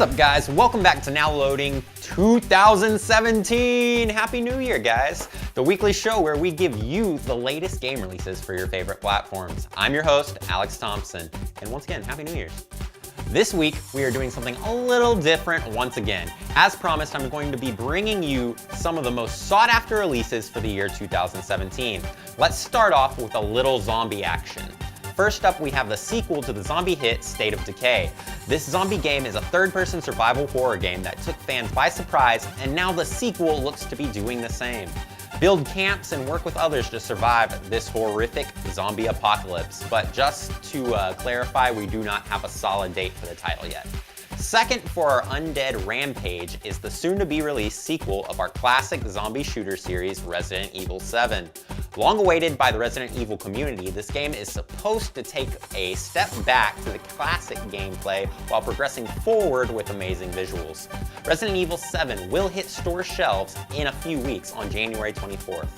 up, guys? Welcome back to Now Loading 2017. Happy New Year, guys. The weekly show where we give you the latest game releases for your favorite platforms. I'm your host, Alex Thompson. And once again, Happy New Year's. This week, we are doing something a little different once again. As promised, I'm going to be bringing you some of the most sought-after releases for the year 2017. Let's start off with a little zombie action. First up, we have the sequel to the zombie hit State of Decay. This zombie game is a third-person survival horror game that took fans by surprise, and now the sequel looks to be doing the same. Build camps and work with others to survive this horrific zombie apocalypse. But just to clarify, we do not have a solid date for the title yet. Second for our Undead Rampage is the soon-to-be-released sequel of our classic zombie shooter series, Resident Evil 7. Long awaited by the Resident Evil community, this game is supposed to take a step back to the classic gameplay while progressing forward with amazing visuals. Resident Evil 7 will hit store shelves in a few weeks on January 24th.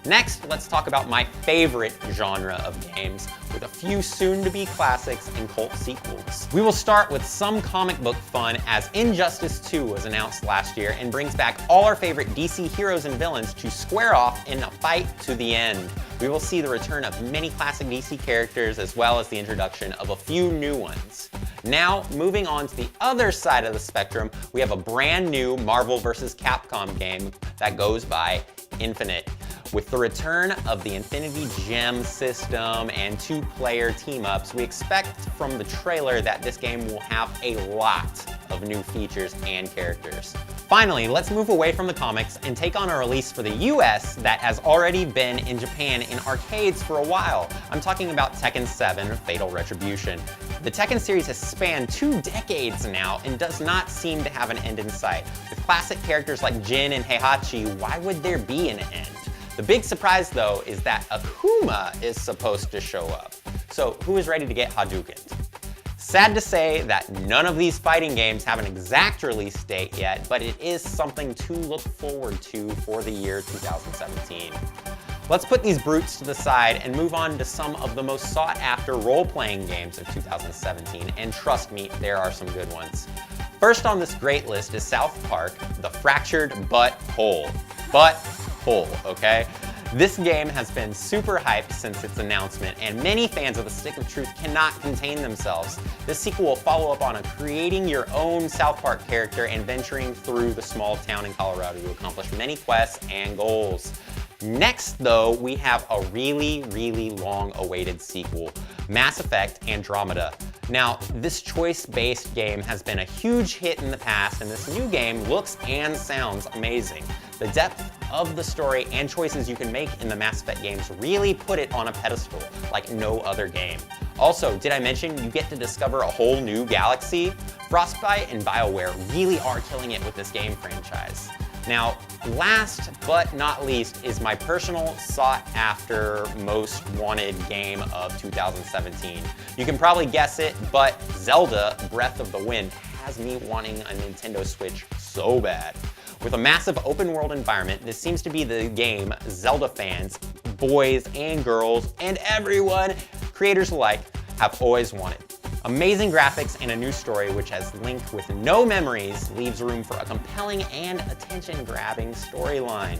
Next, let's talk about my favorite genre of games, with a few soon-to-be classics and cult sequels. We will start with some comic book fun, as Injustice 2 was announced last year and brings back all our favorite DC heroes and villains to square off in a fight to the end. We will see the return of many classic DC characters, as well as the introduction of a few new ones. Now, moving on to the other side of the spectrum, we have a brand new Marvel vs. Capcom game that goes by Infinite. With the return of the Infinity Gem system and two-player team-ups, we expect from the trailer that this game will have a lot of new features and characters. Finally, let's move away from the comics and take on a release for the US that has already been in Japan in arcades for a while. I'm talking about Tekken 7 Fatal Retribution. The Tekken series has spanned 2 decades now and does not seem to have an end in sight. With classic characters like Jin and Heihachi, why would there be an end? The big surprise, though, is that Akuma is supposed to show up. So who is ready to get Hadoukened? Sad to say that none of these fighting games have an exact release date yet, but it is something to look forward to for the year 2017. Let's put these brutes to the side and move on to some of the most sought-after role-playing games of 2017, and trust me, there are some good ones. First on this great list is South Park, The Fractured But Whole. Okay? This game has been super hyped since its announcement, and many fans of the Stick of Truth cannot contain themselves. This sequel will follow up on creating your own South Park character and venturing through the small town in Colorado to accomplish many quests and goals. Next, though, we have a really long-awaited sequel, Mass Effect Andromeda. Now, this choice-based game has been a huge hit in the past, and this new game looks and sounds amazing. The depth of the story and choices you can make in the Mass Effect games really put it on a pedestal like no other game. Also, did I mention you get to discover a whole new galaxy? Frostbite and BioWare really are killing it with this game franchise. Now, last but not least is my personal sought-after, most wanted game of 2017. You can probably guess it, but Zelda Breath of the Wind has me wanting a Nintendo Switch so bad. With a massive open-world environment, this seems to be the game Zelda fans, boys and girls, and everyone, creators alike, have always wanted. Amazing graphics and a new story, which has Link with no memories, leaves room for a compelling and attention-grabbing storyline.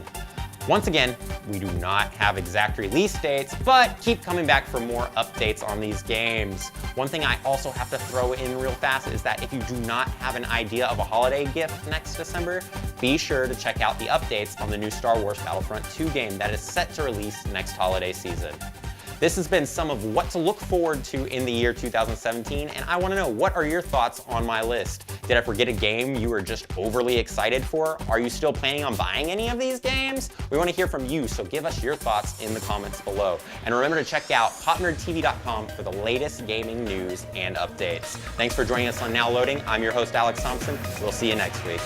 Once again, we do not have exact release dates, but keep coming back for more updates on these games. One thing I also have to throw in real fast is that if you do not have an idea of a holiday gift next December, be sure to check out the updates on the new Star Wars Battlefront 2 game that is set to release next holiday season. This has been some of what to look forward to in the year 2017, and I want to know, what are your thoughts on my list? Did I forget a game you were just overly excited for? Are you still planning on buying any of these games? We want to hear from you, so give us your thoughts in the comments below. And remember to check out PopNerdTV.com for the latest gaming news and updates. Thanks for joining us on Now Loading. I'm your host, Alex Thompson. We'll see you next week.